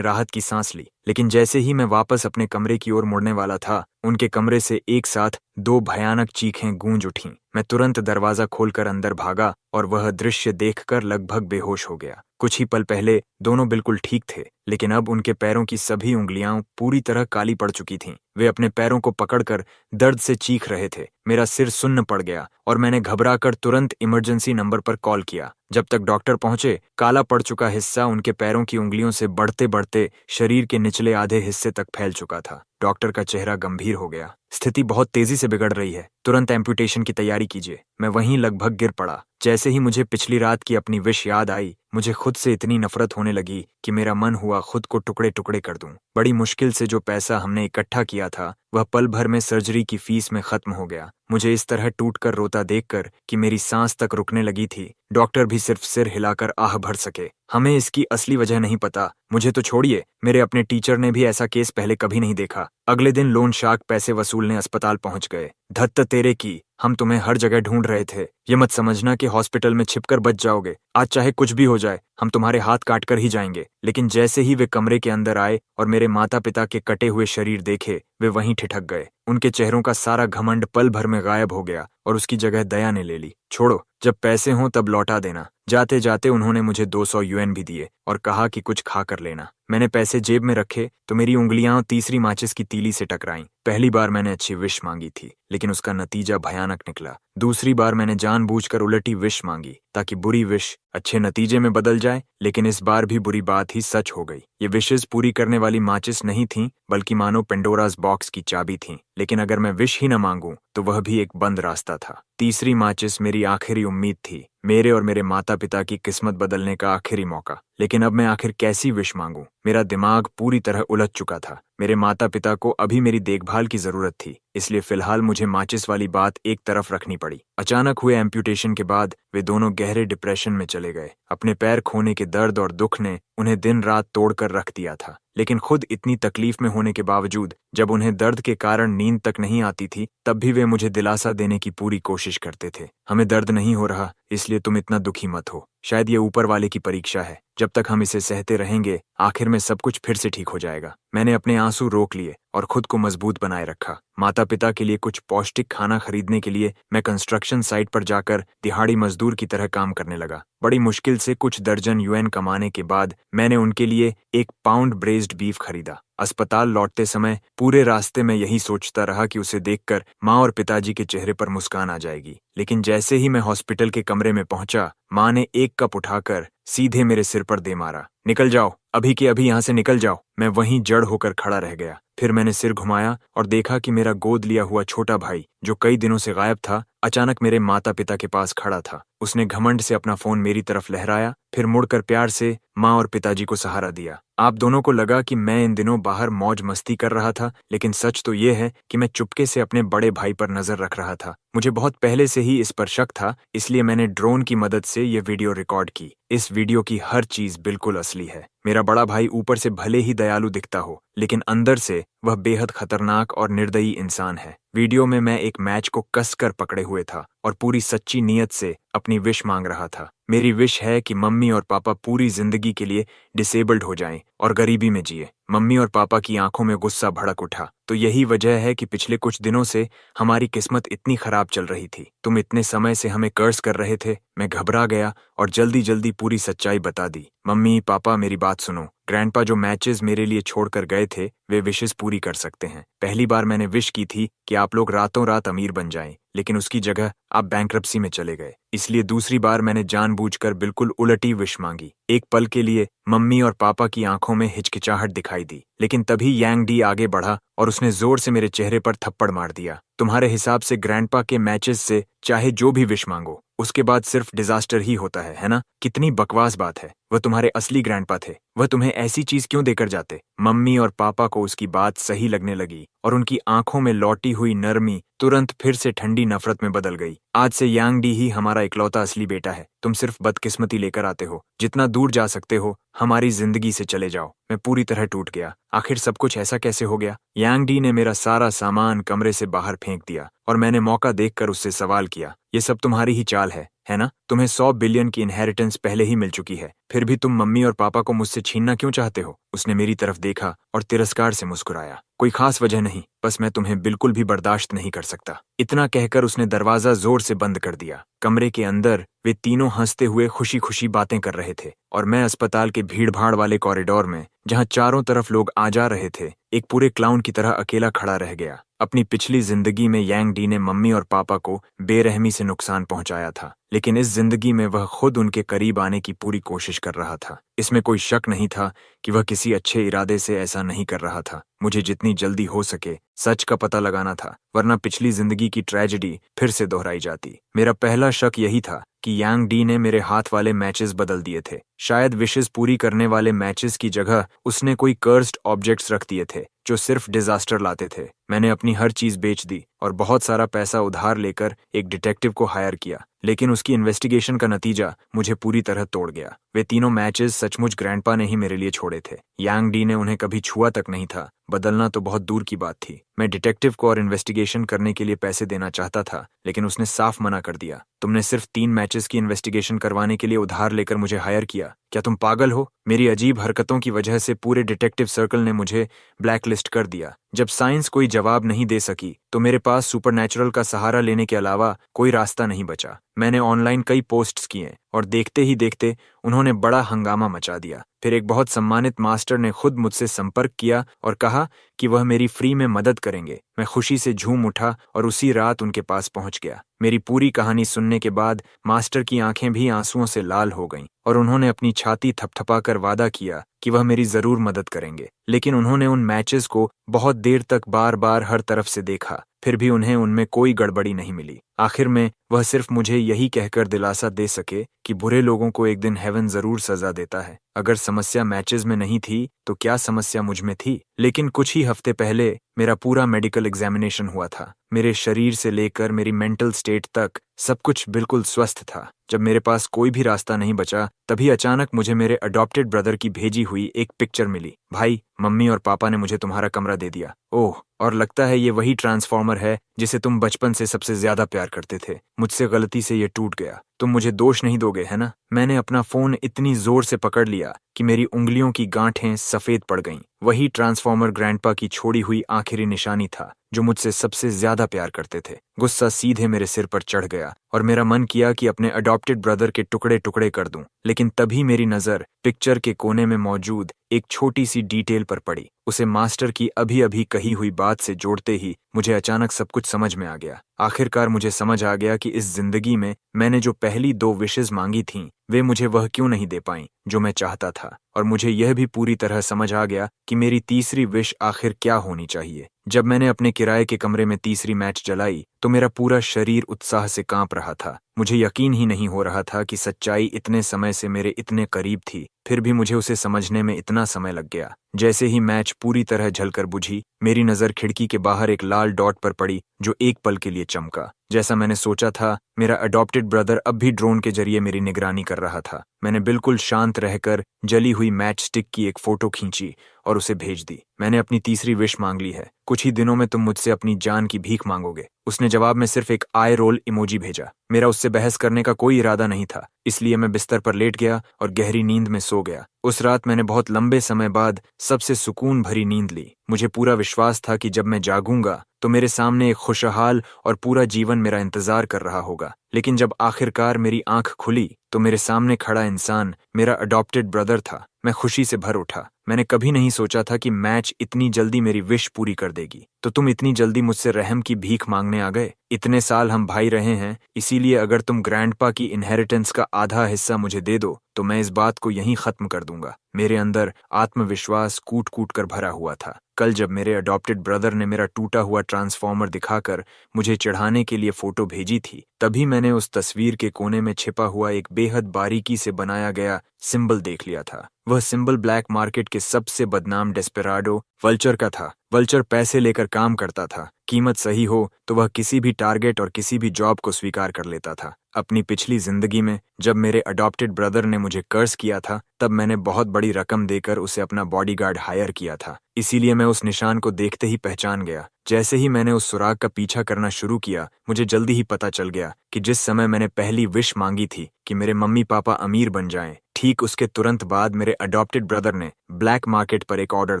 Speaker 1: राहत की सांस ली, लेकिन जैसे ही मैं वापस अपने कमरे की ओर मुड़ने वाला था, उनके कमरे से एक साथ दो भयानक चीखें गूंज उठीं। मैं तुरंत दरवाजा खोलकर अंदर भागा और वह दृश्य देखकर लगभग बेहोश हो गया। कुछ ही पल पहले दोनों बिल्कुल ठीक थे, लेकिन अब उनके पैरों की सभी उंगलियां पूरी तरह काली पड़ चुकी थीं। वे अपने पैरों को पकड़कर दर्द से चीख रहे थे। मेरा सिर सुन्न पड़ गया और मैंने घबराकर तुरंत इमरजेंसी नंबर पर कॉल किया। जब तक डॉक्टर पहुंचे, काला पड़ चुका हिस्सा उनके पैरों की उंगलियों से बढ़ते बढ़ते शरीर के निचले आधे हिस्से तक फैल चुका था। डॉक्टर का चेहरा गंभीर हो गया। स्थिति बहुत तेजी से बिगड़ रही है, तुरंत एम्पुटेशन की तैयारी कीजिए। मैं वहीं लगभग गिर पड़ा। जैसे ही मुझे पिछली रात की अपनी विश याद आई, मुझे खुद से इतनी नफरत होने लगी कि मेरा मन हुआ खुद को टुकड़े टुकड़े कर दूं। बड़ी मुश्किल से जो पैसा हमने इकट्ठा किया था, वह पल भर में सर्जरी की फीस में खत्म हो गया। मुझे इस तरह टूटकर रोता देखकर कि मेरी सांस तक रुकने लगी थी, डॉक्टर भी सिर्फ सिर हिलाकर आह भर सके। हमें इसकी असली वजह नहीं पता। मुझे तो छोड़िए, मेरे अपने टीचर ने भी ऐसा केस पहले कभी नहीं देखा। अगले दिन लोन शार्क पैसे वसूलने अस्पताल पहुंच गए। धत्त तेरे की, हम तुम्हें हर जगह ढूंढ रहे थे। ये मत समझना कि हॉस्पिटल में छिपकर बच जाओगे। आज चाहे कुछ भी हो जाए, हम तुम्हारे हाथ काट कर ही जाएंगे। लेकिन जैसे ही वे कमरे के अंदर आए और मेरे माता पिता के कटे हुए शरीर देखे, वे वहीं ठिठक गए। उनके चेहरों का सारा घमंड पल भर में गायब हो गया और उसकी जगह दया ने ले ली। छोड़ो, जब पैसे हों तब लौटा देना। जाते जाते उन्होंने मुझे 200 यूएन भी दिए और कहा कि कुछ खा कर लेना। मैंने पैसे जेब में रखे तो मेरी उंगलियां तीसरी माचिस की तीली से टकराईं। पहली बार मैंने अच्छी विश मांगी थी, लेकिन उसका नतीजा भयानक निकला। दूसरी बार मैंने जानबूझकर उलटी विश मांगी ताकि बुरी विश अच्छे नतीजे में बदल जाए, लेकिन इस बार भी बुरी बात ही सच हो गई। ये विशेस पूरी करने वाली माचिस नहीं थीं, बल्कि मानो पेंडोरास बॉक्स की चाबी थीं। लेकिन अगर मैं विश ही न मांगूं तो वह भी एक बंद रास्ता था। तीसरी माचिस मेरी आखिरी उम्मीद थी, मेरे और मेरे माता पिता की किस्मत बदलने का आखिरी मौका। लेकिन अब मैं आखिर कैसी विश मांगूं? मेरा दिमाग पूरी तरह उलझ चुका था। मेरे माता पिता को अभी मेरी देखभाल की जरूरत थी, इसलिए फिलहाल मुझे माचिस वाली बात एक तरफ रखनी पड़ी। अचानक हुए एम्पुटेशन के बाद वे दोनों गहरे डिप्रेशन में चले गए। अपने पैर खोने के दर्द और दुख ने उन्हें दिन रात तोड़कर रख दिया था। लेकिन खुद इतनी तकलीफ में होने के बावजूद जब उन्हें दर्द के कारण नींद तक नहीं आती थी, तब भी वे मुझे दिलासा देने की पूरी कोशिश करते थे। हमें दर्द नहीं हो रहा, इसलिए तुम इतना दुखी मत हो। शायद ये ऊपर वाले की परीक्षा है। जब तक हम इसे सहते रहेंगे, आखिर में सब कुछ फिर से ठीक हो जाएगा। मैंने अपने आंसू रोक लिए और खुद को मजबूत बनाए रखा। माता पिता के लिए कुछ पौष्टिक खाना खरीदने के लिए मैं कंस्ट्रक्शन साइट पर जाकर दिहाड़ी मजदूर की तरह काम करने लगा। बड़ी मुश्किल से कुछ दर्जन यूएन कमाने के बाद मैंने उनके लिए 1 पाउंड ब्रेस्ड बीफ खरीदा। अस्पताल लौटते समय पूरे रास्ते में यही सोचता रहा कि उसे देखकर माँ और पिताजी के चेहरे पर मुस्कान आ जाएगी। लेकिन जैसे ही मैं हॉस्पिटल के कमरे में पहुंचा, माँ ने एक कप उठाकर सीधे मेरे सिर पर दे मारा। निकल जाओ, अभी के अभी यहाँ से निकल जाओ। मैं वहीं जड़ होकर खड़ा रह गया। फिर मैंने सिर घुमाया और देखा कि मेरा गोद लिया हुआ छोटा भाई, जो कई दिनों से गायब था, अचानक मेरे माता पिता के पास खड़ा था। उसने घमंड से अपना फोन मेरी तरफ लहराया, फिर मुड़कर प्यार से माँ और पिताजी को सहारा दिया। आप दोनों को लगा कि मैं इन दिनों बाहर मौज मस्ती कर रहा था, लेकिन सच तो ये है कि मैं चुपके से अपने बड़े भाई पर नजर रख रहा था। मुझे बहुत पहले से ही इस पर शक था, इसलिए मैंने ड्रोन की मदद से ये वीडियो रिकॉर्ड की। इस वीडियो की हर चीज बिल्कुल असली है। मेरा बड़ा भाई ऊपर से भले ही दयालु दिखता हो, लेकिन अंदर से वह बेहद खतरनाक और निर्दयी इंसान है। वीडियो में मैं एक मैच को कसकर पकड़े हुए था और पूरी सच्ची नीयत से अपनी विश मांग रहा था। मेरी विश है कि मम्मी और पापा पूरी जिंदगी के लिए डिसेबल्ड हो जाएं और गरीबी में जिए। मम्मी और पापा की आंखों में गुस्सा भड़क उठा। तो यही वजह है कि पिछले कुछ दिनों से हमारी किस्मत इतनी खराब चल रही थी। तुम इतने समय से हमें कर्ज कर रहे थे। मैं घबरा गया और जल्दी जल्दी पूरी सच्चाई बता दी। मम्मी पापा, मेरी बात सुनो। ग्रैंडपा जो मैचेस मेरे लिए छोड़कर गए थे, वे विशेस पूरी कर सकते हैं। पहली बार मैंने विश की थी कि आप लोग रातों रात अमीर बन जाएं, लेकिन उसकी जगह आप बैंक्रप्सी में चले गए। इसलिए दूसरी बार मैंने जानबूझकर बिल्कुल उलटी विश मांगी। एक पल के लिए मम्मी और पापा की आंखों में हिचकिचाहट दिखाई दी, लेकिन तभी यांग डी आगे बढ़ा और उसने जोर से मेरे चेहरे पर थप्पड़ मार दिया। तुम्हारे हिसाब से ग्रैंडपा के मैचेस से चाहे जो भी विश मांगो, उसके बाद सिर्फ डिजास्टर ही होता है ना? कितनी बकवास बात है। वह तुम्हारे असली ग्रैंडपा थे। वह तुम्हें ऐसी चीज क्यों देकर जाते? मम्मी और पापा को उसकी बात सही लगने लगी और उनकी आंखों में लौटी हुई नरमी तुरंत फिर से ठंडी नफरत में बदल गई। आज से यांग डी ही हमारा इकलौता असली बेटा है। तुम सिर्फ बदकिस्मती लेकर आते हो। जितना दूर जा सकते हो हमारी जिंदगी से चले जाओ। मैं पूरी तरह टूट गया। आखिर सब कुछ ऐसा कैसे हो गया? यांग डी ने मेरा सारा सामान कमरे से बाहर फेंक दिया और मैंने मौका देखकर उससे सवाल किया, ये सब तुम्हारी ही चाल है ना? तुम्हें 100 बिलियन की इनहेरिटेंस पहले ही मिल चुकी है, फिर भी तुम मम्मी और पापा को मुझसे छीनना क्यों चाहते हो? उसने मेरी तरफ देखा और तिरस्कार से मुस्कुराया। कोई खास वजह नहीं, बस मैं तुम्हें बिल्कुल भी बर्दाश्त नहीं कर सकता। इतना कहकर उसने दरवाजा जोर से बंद कर दिया। कमरे के अंदर वे तीनों हंसते हुए खुशी खुशी बातें कर रहे थे और मैं अस्पताल के भीड़-भाड़ वाले कॉरिडोर में, जहां चारों तरफ लोग आ जा रहे थे, एक पूरे क्लाउन की तरह अकेला खड़ा रह गया। अपनी पिछली जिंदगी में यांग डी ने मम्मी और पापा को बेरहमी से नुकसान पहुंचाया था, लेकिन इस जिंदगी में वह खुद उनके करीब आने की पूरी कोशिश कर रहा था। इसमें कोई शक नहीं था कि वह किसी अच्छे इरादे से ऐसा नहीं कर रहा था। मुझे जितनी जल्दी हो सके सच का पता लगाना था, वरना पिछली जिंदगी की ट्रेजेडी फिर से दोहराई जाती। मेरा पहला शक यही था कि यांग डी ने मेरे हाथ वाले मैचेस बदल दिए थे। शायद विशेष पूरी करने वाले मैचेस की जगह उसने कोई कर्स्ड ऑब्जेक्ट्स रख दिए थे जो सिर्फ डिजास्टर लाते थे। मैंने अपनी हर चीज बेच दी और बहुत सारा पैसा उधार लेकर एक डिटेक्टिव को हायर किया, लेकिन उसकी इन्वेस्टिगेशन का नतीजा मुझे पूरी तरह तोड़ गया। वे तीनों मैचेस सचमुच ग्रैंडपा ने ही मेरे लिए छोड़े थे। यांग डी ने उन्हें कभी छुआ तक नहीं था। बदलना तो बहुत दूर की बात थी। मैं डिटेक्टिव को और इन्वेस्टिगेशन करने के लिए पैसे देना चाहता था, लेकिन उसने साफ मना कर दिया। तुमने सिर्फ 3 मैचेस की इन्वेस्टिगेशन करवाने के लिए उधार लेकर मुझे हायर किया। क्या तुम पागल हो? मेरी अजीब हरकतों की वजह से पूरे डिटेक्टिव सर्कल ने मुझे ब्लैकलिस्ट कर दिया। जब साइंस कोई जवाब नहीं दे सकी तो मेरे पास सुपरनैचुरल का सहारा लेने के अलावा कोई रास्ता नहीं बचा। मैंने ऑनलाइन कई पोस्ट्स किए और देखते ही देखते उन्होंने बड़ा हंगामा मचा दिया। फिर एक बहुत सम्मानित मास्टर ने खुद मुझसे संपर्क किया और कहा कि वह मेरी फ्री में मदद करेंगे। मैं खुशी से झूम उठा और उसी रात उनके पास पहुंच गया। मेरी पूरी कहानी सुनने के बाद मास्टर की आंखें भी आंसुओं से लाल हो गईं और उन्होंने अपनी छाती थपथपाकर वादा किया कि वह मेरी जरूर मदद करेंगे। लेकिन उन्होंने उन मैचेस को बहुत देर तक बार बार हर तरफ से देखा, फिर भी उन्हें उनमें कोई गड़बड़ी नहीं मिली। आखिर में वह सिर्फ मुझे यही कहकर दिलासा दे सके कि बुरे लोगों को एक दिन हेवन जरूर सजा देता है। अगर समस्या मैचेस में नहीं थी तो क्या समस्या मुझ में थी? लेकिन कुछ ही हफ्ते पहले मेरा पूरा मेडिकल एग्जामिनेशन हुआ था। मेरे शरीर से लेकर मेरी मेंटल स्टेट तक सब कुछ बिल्कुल स्वस्थ था। जब मेरे पास कोई भी रास्ता नहीं बचा, तभी अचानक मुझे मेरे अडॉप्टेड ब्रदर की भेजी हुई एक पिक्चर मिली। भाई, मम्मी और पापा ने मुझे तुम्हारा कमरा दे दिया। ओह, और लगता है ये वही ट्रांसफॉर्मर है जिसे तुम बचपन से सबसे ज्यादा प्यार करते थे। मुझसे गलती से ये टूट गया। तुम मुझे दोष नहीं दोगे, है ना? मैंने अपना फोन इतनी जोर से पकड़ लिया कि मेरी उंगलियों की गांठें सफेद पड़ गईं। वही ट्रांसफॉर्मर ग्रैंडपा की छोड़ी हुई आखिरी निशानी था जो मुझसे सबसे ज्यादा प्यार करते थे। गुस्सा सीधे मेरे सिर पर चढ़ गया और मेरा मन किया कि अपने अडॉप्टेड ब्रदर के टुकड़े टुकड़े कर दूं। लेकिन तभी मेरी नजर पिक्चर के कोने में मौजूद एक छोटी सी डिटेल पर पड़ी। उसे मास्टर की अभी अभी कही हुई बात से जोड़ते ही मुझे अचानक सब कुछ समझ में आ गया। आखिरकार मुझे समझ आ गया कि इस जिंदगी में मैंने जो पहली 2 विशेस मांगी थीं, वे मुझे वह क्यों नहीं दे पाईं जो मैं चाहता था। और मुझे यह भी पूरी तरह समझ आ गया कि मेरी तीसरी विश आखिर क्या होनी चाहिए। जब मैंने अपने किराए के कमरे में तीसरी मैच जलाई तो मेरा पूरा शरीर उत्साह से कांप रहा था। मुझे यकीन ही नहीं हो रहा था कि सच्चाई इतने समय से मेरे इतने करीब थी, फिर भी मुझे उसे समझने में इतना समय लग गया। जैसे ही मैच पूरी तरह जलकर बुझी, मेरी नजर खिड़की के बाहर एक लाल डॉट पर पड़ी जो एक पल के लिए चमका। जैसा मैंने सोचा था, मेरा अडॉप्टेड ब्रदर अब भी ड्रोन के जरिए मेरी निगरानी कर रहा था। मैंने बिल्कुल शांत रहकर जली हुई मैच स्टिक की एक फोटो खींची और उसे भेज दी। मैंने अपनी तीसरी विश मांग ली है। कुछ ही दिनों में तुम मुझसे अपनी जान की भीख मांगोगे। उसने जवाब में सिर्फ एक आई रोल इमोजी भेजा। मेरा उससे बहस करने का कोई इरादा नहीं था, इसलिए मैं बिस्तर पर लेट गया और गहरी नींद में सो गया। उस रात मैंने बहुत लंबे समय बाद सबसे सुकून भरी नींद ली। मुझे पूरा विश्वास था कि जब मैं जागूंगा तो मेरे सामने एक खुशहाल और पूरा जीवन मेरा इंतजार कर रहा होगा। लेकिन जब आखिरकार मेरी आंख खुली तो मेरे सामने खड़ा इंसान मेरा अडॉप्टेड ब्रदर था। मैं खुशी से भर उठा। मैंने कभी नहीं सोचा था कि मैच इतनी जल्दी मेरी विश पूरी कर देगी। तो तुम इतनी जल्दी मुझसे रहम की भीख मांगने आ गए? इतने साल हम भाई रहे हैं, इसीलिए अगर तुम ग्रैंडपा की इनहेरिटेंस का आधा हिस्सा मुझे दे दो तो मैं इस बात को यहीं खत्म कर दूंगा। मेरे अंदर आत्मविश्वास कूट कूट कर भरा हुआ था। कल जब मेरे अडॉप्टेड ब्रदर ने मेरा टूटा हुआ ट्रांसफॉर्मर दिखाकर मुझे चढ़ाने के लिए फोटो भेजी थी, तभी मैंने उस तस्वीर के कोने में छिपा हुआ एक बेहद बारीकी से बनाया गया सिंबल देख लिया था। वह सिंबल ब्लैक मार्केट के सबसे बदनाम डेस्पेराडो वल्चर का था। वल्चर पैसे लेकर काम करता था, कीमत सही हो तो वह किसी भी टारगेट और किसी भी जॉब को स्वीकार कर लेता था। अपनी पिछली जिंदगी में जब मेरे अडॉप्टेड ब्रदर ने मुझे कर्ज किया था, तब मैंने बहुत बड़ी रकम देकर उसे अपना बॉडीगार्ड हायर किया था। इसीलिए मैं उस निशान को देखते ही पहचान गया। जैसे ही मैंने उस सुराग का पीछा करना शुरू किया, मुझे जल्दी ही पता चल गया कि जिस समय मैंने पहली विश मांगी थी कि मेरे मम्मी पापा अमीर बन जाएं, ठीक उसके तुरंत बाद मेरे अडॉप्टेड ब्रदर ने ब्लैक मार्केट पर एक ऑर्डर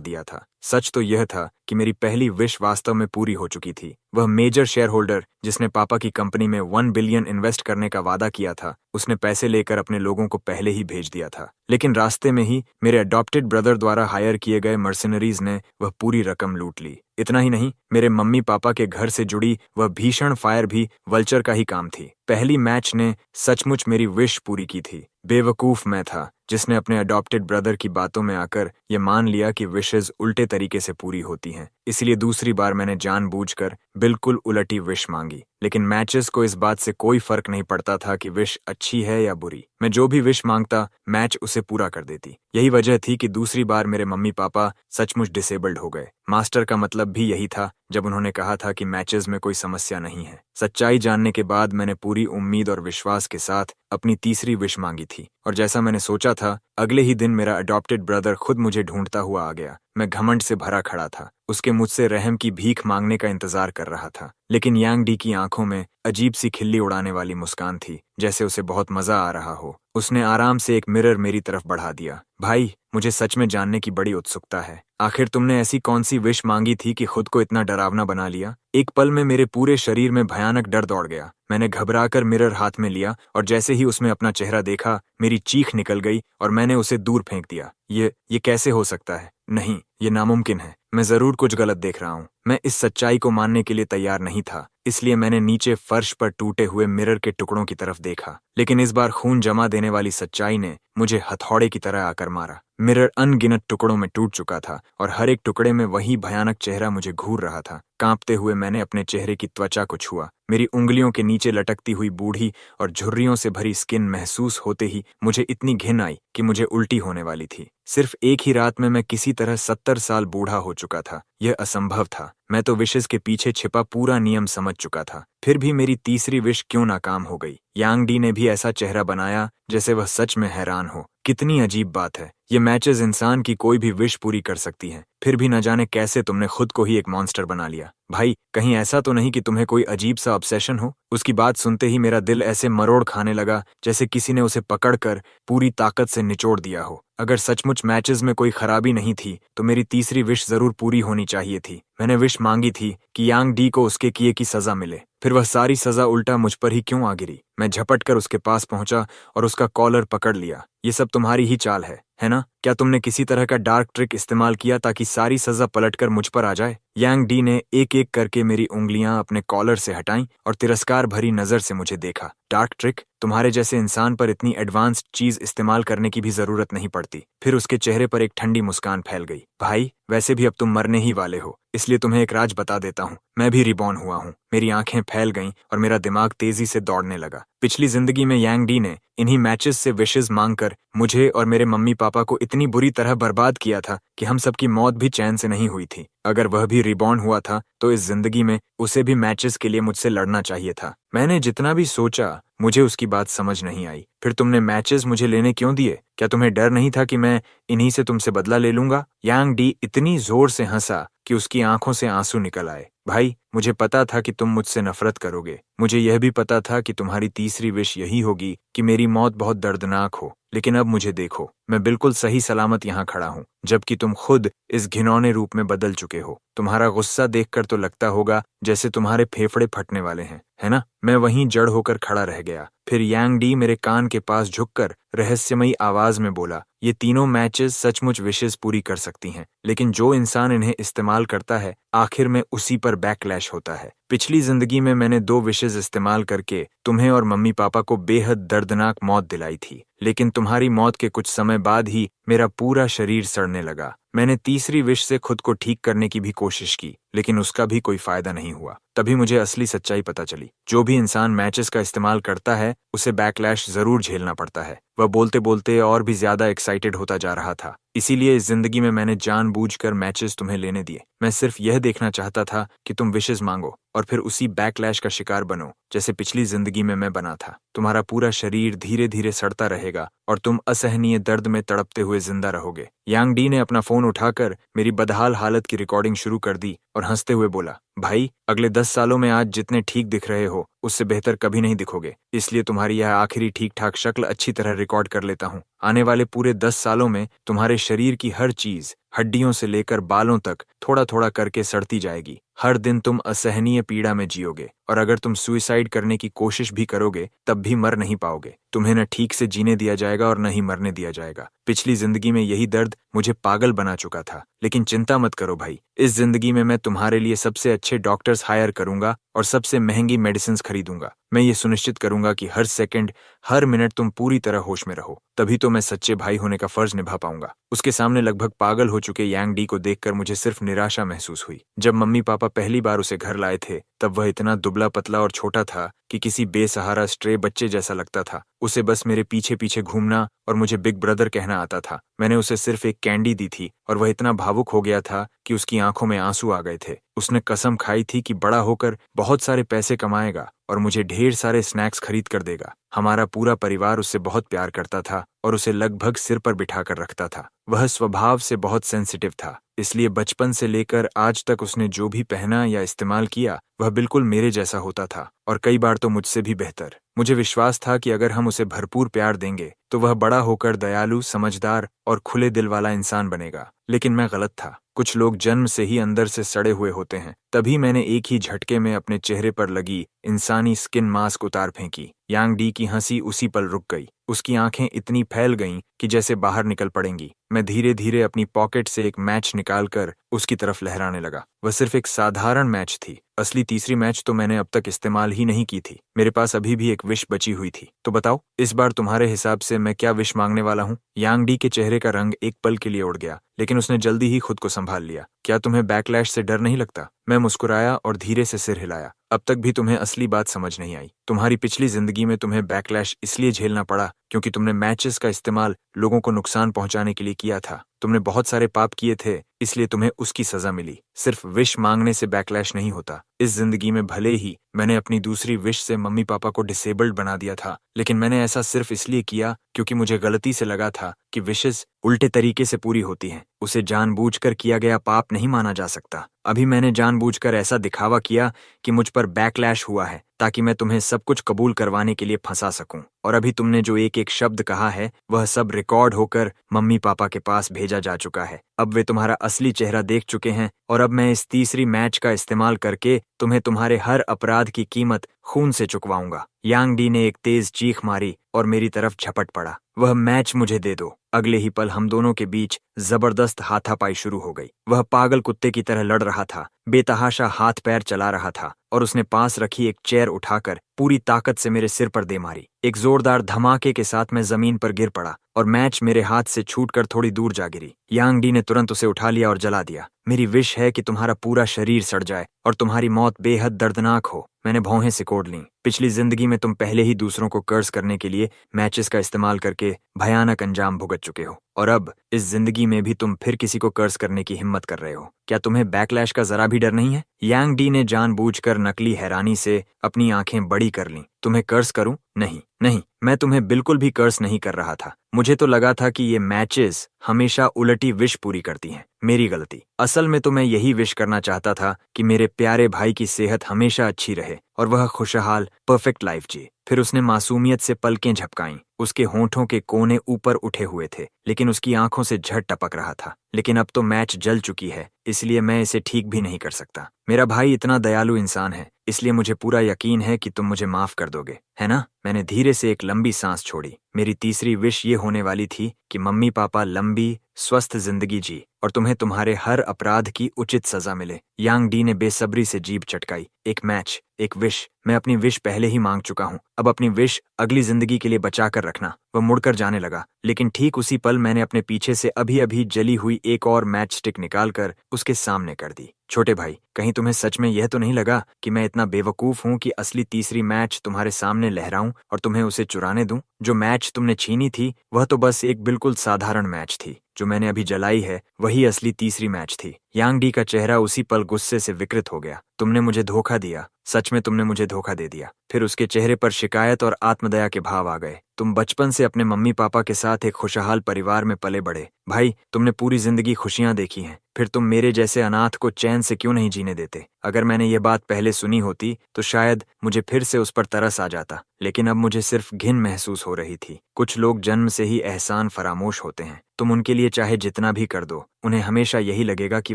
Speaker 1: दिया था। सच तो यह था कि मेरी पहली विश वास्तव में पूरी हो चुकी थी। वह मेजर शेयर होल्डर जिसने पापा की कंपनी में 1 बिलियन इन्वेस्ट करने का वादा किया था, उसने पैसे लेकर अपने लोगों को पहले ही भेज दिया था। लेकिन रास्ते में ही मेरे अडॉप्टेड ब्रदर द्वारा हायर किए गए मर्सिनरीज ने वह पूरी रकम लूट ली। इतना ही नहीं, मेरे मम्मी पापा के घर से जुड़ी वह भीषण फायर भी वल्चर का ही काम थी। पहली मैच ने सचमुच मेरी विश पूरी की थी। बेवकूफ मैं था जिसने अपने अडॉप्टेड ब्रदर की बातों में आकर यह मान लिया कि विशेस उल्टे तरीके से पूरी होती हैं। इसलिए दूसरी बार मैंने जानबूझकर बिल्कुल उलटी विश मांगी। लेकिन मैचेस को इस बात से कोई फर्क नहीं पड़ता था कि विश अच्छी है या बुरी। मैं जो भी विश मांगता, मैच उसे पूरा कर देती। यही वजह थी कि दूसरी बार मेरे मम्मी पापा सचमुच डिसेबल्ड हो गए। मास्टर का मतलब भी यही था जब उन्होंने कहा था कि मैचेस में कोई समस्या नहीं है। सच्चाई जानने के बाद मैंने पूरी उम्मीद और विश्वास के साथ अपनी तीसरी विश मांगी थी, और जैसा मैंने सोचा था, अगले ही दिन मेरा अडॉप्टेड ब्रदर खुद मुझे ढूंढता हुआ आ गया। मैं घमंड से भरा खड़ा था, उसके मुझसे रहम की भीख मांगने का इंतजार कर रहा था। लेकिन यांग डी की आंखों में अजीब सी खिल्ली उड़ाने वाली मुस्कान थी, जैसे उसे बहुत मजा आ रहा हो। उसने आराम से एक मिरर मेरी तरफ बढ़ा दिया। भाई, मुझे सच में जानने की बड़ी उत्सुकता है। आखिर तुमने ऐसी कौन सी विश मांगी थी कि खुद को इतना डरावना बना लिया? एक पल में मेरे पूरे शरीर में भयानक डर दौड़ गया। मैंने घबराकर मिरर हाथ में लिया और जैसे ही उसमें अपना चेहरा देखा, मेरी चीख निकल गई और मैंने उसे दूर फेंक दिया। ये कैसे हो सकता है? नहीं, ये नामुमकिन है। मैं जरूर कुछ गलत देख रहा हूँ। मैं इस सच्चाई को मानने के लिए तैयार नहीं था, इसलिए मैंने नीचे फर्श पर टूटे हुए मिरर के टुकड़ों की तरफ देखा। लेकिन इस बार खून जमा देने वाली सच्चाई ने मुझे हथौड़े की तरह आकर मारा। मिरर अनगिनत टुकड़ों में टूट चुका था और हर एक टुकड़े में वही भयानक चेहरा मुझे घूर रहा था। कांपते हुए मैंने अपने चेहरे की त्वचा को छुआ। मेरी उंगलियों के नीचे लटकती हुई बूढ़ी और झुर्रियों से भरी स्किन महसूस होते ही मुझे इतनी घिन आई कि मुझे उल्टी होने वाली थी। सिर्फ एक ही रात में मैं किसी तरह 70 साल बूढ़ा हो चुका था। यह असंभव था। मैं तो विशेस के पीछे छिपा पूरा नियम समझ चुका था। फिर भी मेरी तीसरी विश क्यों नाकाम हो गई? यांग डी ने भी ऐसा चेहरा बनाया जैसे वह सच में हैरान हो। कितनी अजीब बात है। ये मैचेस इंसान की कोई भी विश पूरी कर सकती हैं, फिर भी न जाने कैसे तुमने खुद को ही एक मॉन्स्टर बना लिया। भाई, कहीं ऐसा तो नहीं कि तुम्हें कोई अजीब सा ऑब्सेशन हो? उसकी बात सुनते ही मेरा दिल ऐसे मरोड़ खाने लगा जैसे किसी ने उसे पकड़कर पूरी ताकत से निचोड़ दिया हो। अगर सचमुच मैचेस में कोई खराबी नहीं थी तो मेरी तीसरी विश जरूर पूरी होनी चाहिए थी। मैंने विश मांगी थी कि यांग डी को उसके किए की सजा मिले। फिर वह सारी सजा उल्टा मुझ पर ही क्यों आ गिरी? मैं झपट कर उसके पास पहुंचा और उसका कॉलर पकड़ लिया। ये सब तुम्हारी ही चाल है ना? क्या तुमने किसी तरह का डार्क ट्रिक इस्तेमाल किया ताकि सारी सजा पलटकर मुझ पर आ जाए? यांग डी ने एक एक करके मेरी उंगलियां अपने कॉलर से हटाईं और तिरस्कार भरी नजर से मुझे देखा। Dark trick? तुम्हारे जैसे इंसान पर इतनी एडवांस्ड चीज इस्तेमाल करने की भी जरूरत नहीं पड़ती। फिर उसके चेहरे पर एक ठंडी मुस्कान फैल गई। भाई, वैसे भी अब तुम मरने ही वाले हो, इसलिए तुम्हें एक राज बता देता हूँ। मैं भी रिबॉर्न हुआ हूँ। मेरी आंखें फैल गईं और मेरा दिमाग तेजी से दौड़ने लगा। पिछली जिंदगी में यांग डी ने इन्हीं मैचेस से विशेस मांगकर मुझे और मेरे मम्मी पापा को इतनी बुरी तरह बर्बाद किया था कि हम सबकी मौत भी चैन से नहीं हुई थी। अगर वह भी रिबॉर्न हुआ था तो इस जिंदगी में उसे भी मैचेस के लिए मुझसे लड़ना चाहिए था। मैंने जितना भी सोचा, मुझे उसकी बात समझ नहीं आई। फिर तुमने मैचेस मुझे लेने क्यों दिए? क्या तुम्हें डर नहीं था कि मैं इन्हीं से तुमसे बदला ले लूंगा? यांग डी इतनी जोर से हंसा कि उसकी आंखों से आंसू निकल आए। भाई, मुझे पता था कि तुम मुझसे नफरत करोगे। मुझे यह भी पता था कि तुम्हारी तीसरी विश यही होगी कि मेरी मौत बहुत दर्दनाक हो। लेकिन अब मुझे देखो, मैं बिल्कुल सही सलामत यहाँ खड़ा हूँ, जबकि तुम खुद इस घिनौने रूप में बदल चुके हो। तुम्हारा गुस्सा देखकर तो लगता होगा जैसे तुम्हारे फेफड़े फटने वाले हैं, है ना? मैं वहीं जड़ होकर खड़ा रह गया। फिर यांग डी मेरे कान के पास झुककर रहस्यमयी आवाज में बोला, ये तीनों मैचेस सचमुच विशेस पूरी कर सकती हैं, लेकिन जो इंसान इन्हें इस्तेमाल करता है, आखिर में उसी पर बैकलैश होता है। पिछली जिंदगी में मैंने 2 विशेस इस्तेमाल करके तुम्हें और मम्मी पापा को बेहद दर्दनाक मौत दिलाई थी, लेकिन तुम्हारी मौत के कुछ समय बाद ही मेरा पूरा शरीर सड़ने लगा। मैंने तीसरी विश से खुद को ठीक करने की भी कोशिश की, लेकिन उसका भी कोई फायदा नहीं हुआ। तभी मुझे असली सच्चाई पता चली। जो भी इंसान मैचेस का इस्तेमाल करता है उसे बैकलैश जरूर झेलना पड़ता है। वह बोलते बोलते और भी ज्यादा एक्साइटेड होता जा रहा था। इसीलिए इस जिंदगी में मैंने जानबूझकर मैचेस तुम्हें लेने दिए। मैं सिर्फ यह देखना चाहता था कि तुम विशेस मांगो और फिर उसी बैकलैश का शिकार बनो जैसे पिछली जिंदगी में मैं बना था। तुम्हारा पूरा शरीर धीरे धीरे सड़ता रहेगा और तुम असहनीय दर्द में तड़पते हुए जिंदा रहोगे। यांग डी ने अपना फोन उठाकर मेरी बदहाल हालत की रिकॉर्डिंग शुरू कर दी और हंसते हुए बोला, भाई, अगले 10 सालों में आज जितने ठीक दिख रहे हो उससे बेहतर कभी नहीं दिखोगे। इसलिए तुम्हारी यह आखिरी ठीक ठाक शक्ल अच्छी तरह रिकॉर्ड कर लेता हूँ। आने वाले पूरे 10 सालों में तुम्हारे शरीर की हर चीज, हड्डियों से लेकर बालों तक, थोड़ा थोड़ा करके सड़ती जाएगी। हर दिन तुम असहनीय पीड़ा में जियोगे और अगर तुम सुइसाइड करने की कोशिश भी करोगे तब भी मर नहीं पाओगे। तुम्हें न ठीक से जीने दिया जाएगा और न ही मरने दिया जाएगा। पिछली जिंदगी में यही दर्द मुझे पागल बना चुका था, लेकिन चिंता मत करो भाई, इस जिंदगी में मैं तुम्हारे लिए सबसे अच्छे डॉक्टर्स हायर करूंगा और सबसे महंगी मेडिसिन खरीदूंगा। मैं ये सुनिश्चित करूंगा कि हर सेकंड, हर मिनट तुम पूरी तरह होश में रहो। तभी तो मैं सच्चे भाई होने का फर्ज निभा पाऊंगा। उसके सामने लगभग पागल हो चुके यांग डी को देखकर मुझे सिर्फ निराशा महसूस हुई। जब मम्मी पापा पहली बार उसे घर लाए थे तब वह इतना दुबला पतला और छोटा था कि किसी बेसहारा स्ट्रे बच्चे जैसा लगता था। उसे बस मेरे पीछे पीछे घूमना और मुझे बिग ब्रदर कहना आता था। मैंने उसे सिर्फ एक कैंडी दी थी और वह इतना भावुक हो गया था कि उसकी आंखों में आंसू आ गए थे। उसने कसम खाई थी कि बड़ा होकर बहुत सारे पैसे कमाएगा और मुझे ढेर सारे स्नैक्स खरीद कर देगा। हमारा पूरा परिवार उससे बहुत प्यार करता था और उसे लगभग सिर पर बिठाकर रखता था। वह स्वभाव से बहुत सेंसिटिव था, इसलिए बचपन से लेकर आज तक उसने जो भी पहना या इस्तेमाल किया वह बिल्कुल मेरे जैसा होता था और कई बार तो मुझसे भी बेहतर। मुझे विश्वास था कि अगर हम उसे भरपूर प्यार देंगे तो वह बड़ा होकर दयालु, समझदार और खुले दिल वाला इंसान बनेगा। लेकिन मैं गलत था। कुछ लोग जन्म से ही अंदर से सड़े हुए होते हैं। तभी मैंने एक ही झटके में अपने चेहरे पर लगी इंसानी स्किन मास्क उतार फेंकी। यांग डी की हंसी उसी पल रुक गई। उसकी आंखें इतनी फैल गईं कि जैसे बाहर निकल पड़ेंगी। मैं धीरे धीरे अपनी पॉकेट से एक मैच निकालकर उसकी तरफ लहराने लगा। वह सिर्फ एक साधारण मैच थी। असली तीसरी मैच तो मैंने अब तक इस्तेमाल ही नहीं की थी। मेरे पास अभी भी एक विश बची हुई थी। तो बताओ, इस बार तुम्हारे हिसाब से मैं क्या विश मांगने वाला हूँ? यांग डी के चेहरे का रंग एक पल के लिए उड़ गया, लेकिन उसने जल्दी ही खुद को संभाल लिया। क्या तुम्हें बैकलैश से डर नहीं लगता? मैं मुस्कुराया और धीरे से सिर हिलाया। अब तक भी तुम्हें असली बात समझ नहीं आई। तुम्हारी पिछली जिंदगी में तुम्हें बैकलैश इसलिए झेलना पड़ा क्योंकि तुमने मैचेस का इस्तेमाल लोगों को नुकसान पहुंचाने के लिए किया था। तुमने बहुत सारे पाप किए थे, इसलिए तुम्हें उसकी सजा मिली। सिर्फ विश मांगने से बैकलैश नहीं होता। इस जिंदगी में भले ही मैंने अपनी दूसरी विश से मम्मी पापा को डिसेबल्ड बना दिया था, लेकिन मैंने ऐसा सिर्फ इसलिए किया क्योंकि मुझे गलती से लगा था कि विशेस उल्टे तरीके से पूरी होती हैं। उसे जानबूझकर किया गया पाप नहीं माना जा सकता। अभी मैंने जानबूझकर ऐसा दिखावा किया कि मुझ पर बैकलैश हुआ है ताकि मैं तुम्हें सब कुछ कबूल करवाने के लिए फंसा सकूं। और अभी तुमने जो एक एक शब्द कहा है वह सब रिकॉर्ड होकर मम्मी पापा के पास भेजा जा चुका है। अब वे तुम्हारा असली चेहरा देख चुके हैं और अब मैं इस तीसरी मैच का इस्तेमाल करके तुम्हें तुम्हारे हर अपराध की कीमत खून से चुकवाऊंगा। यांग डी ने एक तेज चीख मारी और मेरी तरफ झपट पड़ा। वह मैच मुझे दे दो। अगले ही पल हम दोनों के बीच जबरदस्त हाथापाई शुरू हो गई। वह पागल कुत्ते की तरह लड़ रहा था, बेतहाशा हाथ पैर चला रहा था और उसने पास रखी एक चेयर उठाकर पूरी ताकत से मेरे सिर पर दे मारी। एक जोरदार धमाके के साथ मैं जमीन पर गिर पड़ा और मैच मेरे हाथ से छूटकर थोड़ी दूर जा गिरी। यांग डी ने तुरंत उसे उठा लिया और जला दिया। मेरी विश है कि तुम्हारा पूरा शरीर सड़ जाए और तुम्हारी मौत बेहद दर्दनाक हो। मैंने भौहें सिकोड़ लीं। पिछली जिंदगी में तुम पहले ही दूसरों को कर्ज करने के लिए मैचेस का इस्तेमाल करके भयानक अंजाम भुगत चुके हो और अब इस जिंदगी में भी तुम फिर किसी को कर्ज करने की हिम्मत कर रहे हो। क्या तुम्हें बैकलैश का जरा भी डर नहीं है? यांग डी ने जानबूझकर नकली हैरानी से अपनी आंखें बड़ी कर लीं। तुम्हें कर्ज करूं? नहीं नहीं, मैं तुम्हें बिल्कुल भी कर्ज नहीं कर रहा था। मुझे तो लगा था कि ये मैचेस हमेशा उलटी विश पूरी करती हैं। मेरी गलती। असल में तो मैं यही विश करना चाहता था कि मेरे प्यारे भाई की सेहत हमेशा अच्छी रहे और वह खुशहाल परफेक्ट लाइफ जिए। फिर उसने मासूमियत से पलकें झपकाईं। उसके होंठों के कोने ऊपर उठे हुए थे, लेकिन उसकी आंखों से झट टपक रहा था। लेकिन अब तो मैच जल चुकी है, इसलिए मैं इसे ठीक भी नहीं कर सकता। मेरा भाई इतना दयालु इंसान है, इसलिए मुझे पूरा यकीन है कि तुम मुझे माफ कर दोगे, है ना? मैंने धीरे से एक लंबी सांस छोड़ी। मेरी तीसरी विश ये होने वाली थी कि मम्मी पापा लंबी स्वस्थ जिंदगी जी और तुम्हें तुम्हारे हर अपराध की उचित सजा मिले। यांग डी ने बेसब्री से जीभ चटकाई। एक मैच, एक विश। मैं अपनी विश पहले ही मांग चुका हूँ, अब अपनी विश अगली जिंदगी के लिए बचा कर रखना। वह मुड़कर जाने लगा, लेकिन ठीक उसी पल मैंने अपने पीछे से अभी अभी जली हुई एक और मैच स्टिक निकालकर उसके सामने कर दी। छोटे भाई, कहीं तुम्हें सच में यह तो नहीं लगा कि मैं इतना बेवकूफ हूँ कि असली तीसरी मैच तुम्हारे सामने लहराऊं और तुम्हें उसे चुराने दूं? जो मैच तुमने छीनी थी वह तो बस एक बिल्कुल साधारण मैच थी। जो मैंने अभी जलाई है वही असली तीसरी मैच थी। यांग डी का चेहरा उसी पल गुस्से से विकृत हो गया। तुमने मुझे धोखा दिया, सच में तुमने मुझे धोखा दे दिया। फिर उसके चेहरे पर शिकायत और आत्मदया के भाव आ गए। तुम बचपन से अपने मम्मी पापा के साथ एक खुशहाल परिवार में पले बढ़े। भाई, तुमने पूरी जिंदगी खुशियां देखी हैं, फिर तुम मेरे जैसे अनाथ को चैन से क्यों नहीं जीने देते? अगर मैंने ये बात पहले सुनी होती तो शायद मुझे फिर से उस पर तरस आ जाता, लेकिन अब मुझे सिर्फ घिन महसूस हो रही थी। कुछ लोग जन्म से ही एहसान फरामोश होते हैं। तुम उनके लिए चाहे जितना भी कर दो, उन्हें हमेशा यही लगेगा कि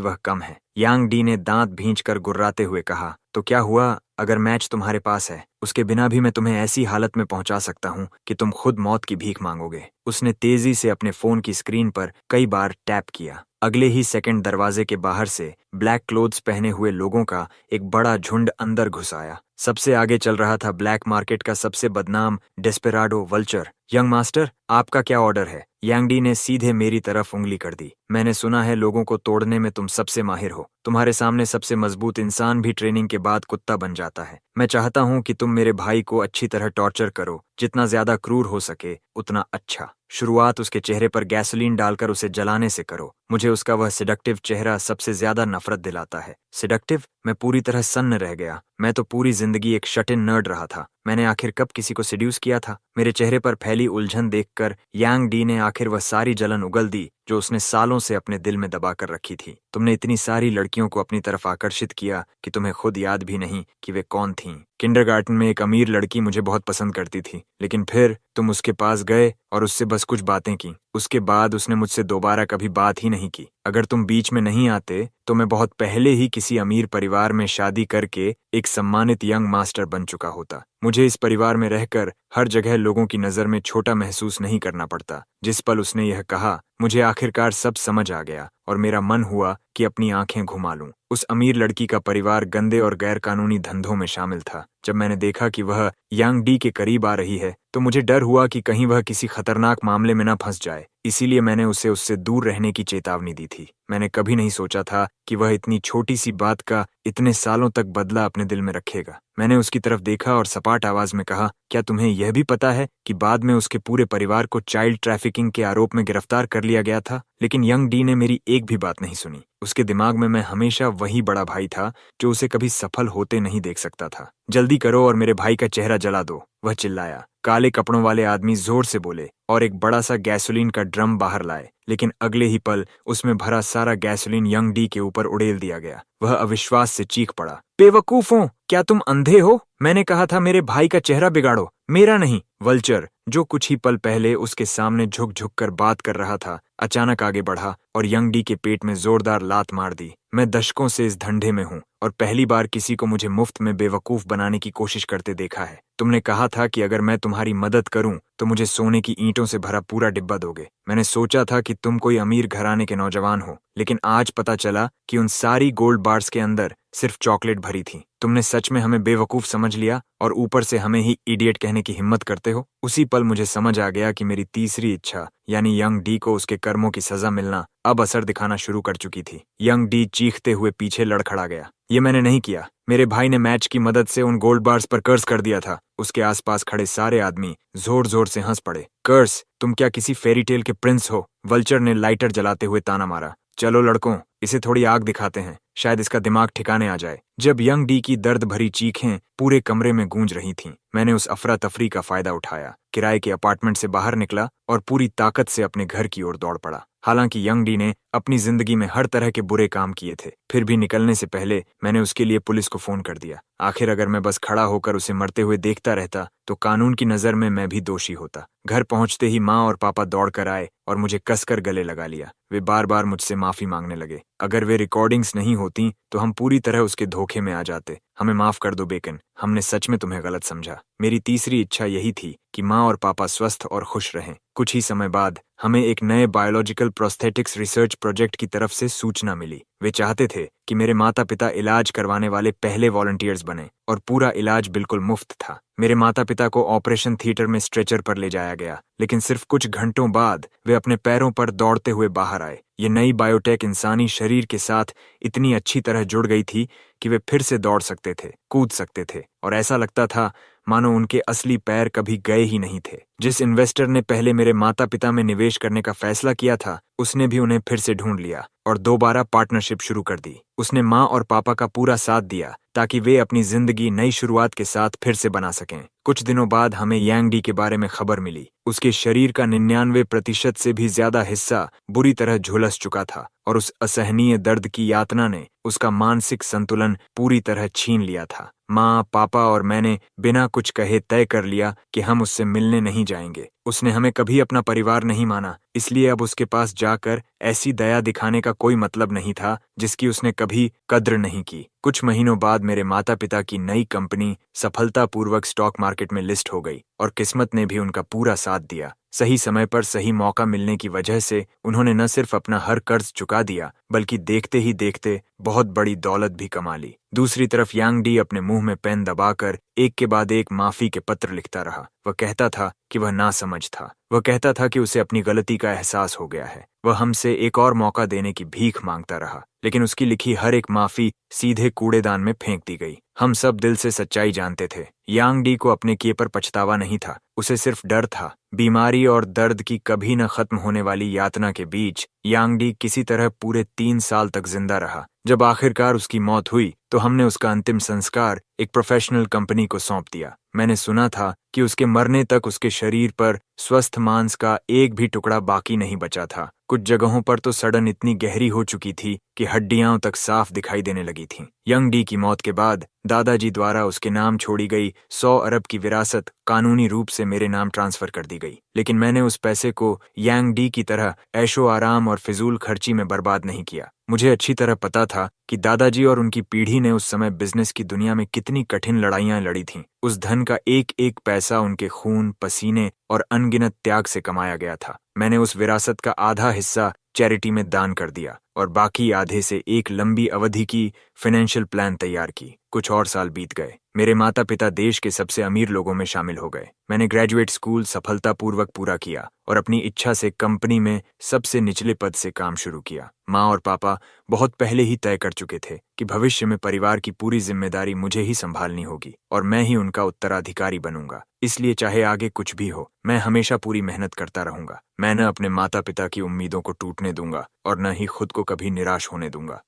Speaker 1: वह कम है। यांग डी ने दांत भींचकर गुर्राते हुए कहा, तो क्या हुआ अगर मैच तुम्हारे पास है? उसके बिना भी मैं तुम्हें ऐसी हालत में पहुंचा सकता हूं कि तुम खुद मौत की भीख मांगोगे। उसने तेजी से अपने फोन की स्क्रीन पर कई बार टैप किया। अगले ही सेकंड दरवाजे के बाहर से ब्लैक क्लोथ्स पहने हुए लोगों का एक बड़ा झुंड अंदर घुस आया। सबसे आगे चल रहा था ब्लैक मार्केट का सबसे बदनाम डेस्पेराडो वल्चर। यंग मास्टर, आपका क्या ऑर्डर है? यांग डी ने सीधे मेरी तरफ उंगली कर दी। मैंने सुना है लोगों को तोड़ने में तुम सबसे माहिर हो। तुम्हारे सामने सबसे मजबूत इंसान भी ट्रेनिंग के बाद कुत्ता बन जाता है। मैं चाहता हूं कि तुम मेरे भाई को अच्छी तरह टॉर्चर करो, जितना ज्यादा क्रूर हो सके उतना अच्छा। शुरुआत उसके चेहरे पर गैसोलीन डालकर उसे जलाने से करो। मुझे उसका वह सिडक्टिव चेहरा सबसे ज्यादा नफरत दिलाता है। सिडक्टिव? मैं पूरी तरह सन्न रह गया। मैं तो पूरी जिंदगी एक शट इन नर्ड रहा था। मैंने आखिर कब किसी को सिड्यूस किया था? मेरे चेहरे पर फैली उलझन देखकर यांग डी ने आखिर वह सारी जलन उगल दी जो उसने सालों से अपने दिल में दबा कर रखी थी। तुमने इतनी सारी लड़कियों को अपनी तरफ आकर्षित किया कि तुम्हें खुद याद भी नहीं कि वे कौन थीं। किंडरगार्टन में एक अमीर लड़की मुझे बहुत पसंद करती थी, लेकिन फिर तुम उसके पास गए और उससे बस कुछ बातें की। उसके बाद उसने मुझसे दोबारा कभी बात ही नहीं की। अगर तुम बीच में नहीं आते तो मैं बहुत पहले ही किसी अमीर परिवार में शादी करके एक सम्मानित यंग मास्टर बन चुका होता। मुझे इस परिवार में रहकर हर जगह लोगों की नजर में छोटा महसूस नहीं करना पड़ता। जिस पल उसने यह कहा, मुझे आखिरकार सब समझ आ गया और मेरा मन हुआ कि अपनी आंखें घुमा लूं। उस अमीर लड़की का परिवार गंदे और गैर कानूनी धंधों में शामिल था। जब मैंने देखा कि वह यांग डी के करीब आ रही है तो मुझे डर हुआ कि कहीं वह किसी खतरनाक मामले में न फंस जाए। इसीलिए मैंने उसे उससे दूर रहने की चेतावनी दी थी। मैंने कभी नहीं सोचा था कि वह इतनी छोटी सी बात का इतने सालों तक बदला अपने दिल में रखेगा। मैंने उसकी तरफ देखा और सपाट आवाज में कहा, क्या तुम्हें यह भी पता है कि बाद में उसके पूरे परिवार को चाइल्ड ट्रैफिकिंग के आरोप में गिरफ्तार कर लिया गया था? लेकिन यंग डी ने मेरी एक भी बात नहीं सुनी। उसके दिमाग में मैं हमेशा वही बड़ा भाई था जो उसे कभी सफल होते नहीं देख सकता था। जल्दी करो और मेरे भाई का चेहरा जला दो, वह चिल्लाया। काले कपड़ों वाले आदमी जोर से बोले और एक बड़ा सा गैसोलीन का ड्रम बाहर लाए, लेकिन अगले ही पल उसमें भरा सारा गैसोलीन यंग डी के ऊपर उड़ेल दिया गया। वह अविश्वास से चीख पड़ा, बेवकूफों, क्या तुम अंधे हो? मैंने कहा था मेरे भाई का चेहरा बिगाड़ो, मेरा नहीं। वल्चर, जो कुछ ही पल पहले उसके सामने झुक झुक कर बात कर रहा था, अचानक आगे बढ़ा और यंग डी के पेट में जोरदार लात मार दी। मैं दशकों से इस धंधे में हूँ और पहली बार किसी को मुझे मुफ्त में बेवकूफ बनाने की कोशिश करते देखा है। तुमने कहा था कि अगर मैं तुम्हारी मदद करूं तो मुझे सोने की ईंटों से भरा पूरा डिब्बा दोगे। मैंने सोचा था कि तुम कोई अमीर घराने के नौजवान हो, लेकिन आज पता चला कि उन सारी गोल्ड बार्स के अंदर सिर्फ चॉकलेट भरी थी। तुमने सच में हमें बेवकूफ समझ लिया और ऊपर से हमें ही इडियट कहने की हिम्मत करते हो। उसी पल मुझे समझ आ गया कि मेरी तीसरी इच्छा यानी यंग डी को उसके कर्मों की सजा मिलना अब असर दिखाना शुरू कर चुकी थी। यंग डी चीखते हुए पीछे लड़खड़ा गया। ये मैंने नहीं किया। मेरे भाई ने मैच की मदद से उन गोल्ड बार्स पर कर्ज कर दिया था। उसके आसपास खड़े सारे आदमी जोर जोर से हंस पड़े। कर्ज? तुम क्या किसी फेरी टेल के प्रिंस हो? वल्चर ने लाइटर जलाते हुए ताना मारा। चलो लड़कों, इसे थोड़ी आग दिखाते हैं, शायद इसका दिमाग ठिकाने आ जाए। जब यंग डी की दर्द भरी चीखें पूरे कमरे में गूंज रही थीं, मैंने उस अफरा तफरी का फायदा उठाया, किराए के अपार्टमेंट से बाहर निकला और पूरी ताकत से अपने घर की ओर दौड़ पड़ा। हालांकि यंग डी ने अपनी जिंदगी में हर तरह के बुरे काम किए थे, फिर भी निकलने से पहले मैंने उसके लिए पुलिस को फोन कर दिया। आखिर अगर मैं बस खड़ा होकर उसे मरते हुए देखता रहता तो कानून की नजर में मैं भी दोषी होता। घर पहुंचते ही माँ और पापा दौड़कर आए और मुझे कसकर गले लगा लिया। वे बार बार मुझसे माफी मांगने लगे। अगर वे रिकॉर्डिंग्स नहीं होती तो हम पूरी तरह उसके धोखे में आ जाते। हमें माफ कर दो बेकन, हमने सच में तुम्हें गलत समझा। मेरी तीसरी इच्छा यही थी कि माँ और पापा स्वस्थ और खुश रहें। कुछ ही समय बाद हमें एक नए बायोलॉजिकल प्रोस्थेटिक्स रिसर्च प्रोजेक्ट की तरफ से सूचना मिली। वे चाहते थे कि मेरे माता पिता इलाज करवाने वाले पहले वॉलंटियर्स बने और पूरा इलाज बिल्कुल मुफ्त था। मेरे माता पिता को ऑपरेशन थिएटर में स्ट्रेचर पर ले जाया गया, लेकिन सिर्फ कुछ घंटों बाद वे अपने पैरों पर दौड़ते हुए बाहर आए। ये नई बायोटेक इंसानी शरीर के साथ इतनी अच्छी तरह जुड़ गई थी कि वे फिर से दौड़ सकते थे, कूद सकते थे और ऐसा लगता था मानो उनके असली पैर कभी गए ही नहीं थे। जिस इन्वेस्टर ने पहले मेरे माता पिता में निवेश करने का फैसला किया था, उसने भी उन्हें फिर से ढूंढ लिया और दोबारा पार्टनरशिप शुरू कर दी। उसने माँ और पापा का पूरा साथ दिया ताकि वे अपनी जिंदगी नई शुरुआत के साथ फिर से बना सकें। कुछ दिनों बाद हमें यांग डी के बारे में खबर मिली। उसके शरीर का 99% से भी ज्यादा हिस्सा बुरी तरह झुलस चुका था और उस असहनीय दर्द की यातना ने उसका मानसिक संतुलन पूरी तरह छीन लिया था। माँ, पापा और मैंने बिना कुछ कहे तय कर लिया कि हम उससे मिलने नहीं जाएंगे। उसने हमें कभी अपना परिवार नहीं माना, इसलिए अब उसके पास जाकर ऐसी दया दिखाने का कोई मतलब नहीं था जिसकी उसने कभी कद्र नहीं की। कुछ महीनों बाद मेरे माता पिता की नई कंपनी सफलतापूर्वक स्टॉक मार्केट में लिस्ट हो गई और किस्मत ने भी उनका पूरा साथ दिया। सही समय पर सही मौका मिलने की वजह से उन्होंने न सिर्फ अपना हर कर्ज चुका दिया, बल्कि देखते ही देखते बहुत बड़ी दौलत भी कमा ली। दूसरी तरफ यांग डी अपने मुंह में पेन दबाकर एक के बाद एक माफी के पत्र लिखता रहा। वह कहता था कि वह नासमझ था। वह कहता था कि उसे अपनी गलती का एहसास हो गया है। वह हमसे एक और मौका देने की भीख मांगता रहा, लेकिन उसकी लिखी हर एक माफी सीधे कूड़ेदान में फेंक दी गई। हम सब दिल से सच्चाई जानते थे। यांग डी को अपने किए पर पछतावा नहीं था, उसे सिर्फ डर था। बीमारी और दर्द की कभी न खत्म होने वाली यातना के बीच यांग डी किसी तरह पूरे 3 साल तक जिंदा रहा। जब आखिरकार उसकी मौत हुई तो हमने उसका अंतिम संस्कार एक प्रोफेशनल कंपनी को सौंप दिया। मैंने सुना था कि उसके मरने तक उसके शरीर पर स्वस्थ मांस का एक भी टुकड़ा बाकी नहीं बचा था। कुछ जगहों पर तो सड़न इतनी गहरी हो चुकी थी कि हड्डियां तक साफ दिखाई देने लगी थीं। यंग डी की मौत के बाद दादाजी द्वारा उसके नाम छोड़ी गई 100 अरब की विरासत कानूनी रूप से मेरे नाम ट्रांसफर कर दी गई, लेकिन मैंने उस पैसे को यांग डी की तरह ऐशो आराम और फिजूल खर्ची में बर्बाद नहीं किया। मुझे अच्छी तरह पता था कि दादाजी और उनकी पीढ़ी ने उस समय बिजनेस की दुनिया में कितनी कठिन लड़ाइयां लड़ी थीं। उस धन का एक एक पैसा उनके खून, पसीने और अनगिनत त्याग से कमाया गया था। मैंने उस विरासत का आधा हिस्सा चैरिटी में दान कर दिया और बाकी आधे से एक लंबी अवधि की फाइनेंशियल प्लान तैयार की। कुछ और साल बीत गए। मेरे माता पिता देश के सबसे अमीर लोगों में शामिल हो गए। मैंने ग्रेजुएट स्कूल सफलतापूर्वक पूरा किया और अपनी इच्छा से कंपनी में सबसे निचले पद से काम शुरू किया। माँ और पापा बहुत पहले ही तय कर चुके थे कि भविष्य में परिवार की पूरी जिम्मेदारी मुझे ही संभालनी होगी और मैं ही उनका उत्तराधिकारी बनूंगा। इसलिए चाहे आगे कुछ भी हो, मैं हमेशा पूरी मेहनत करता रहूंगा। मैं न अपने माता पिता की उम्मीदों को टूटने दूंगा और न ही खुद को कभी निराश होने दूंगा।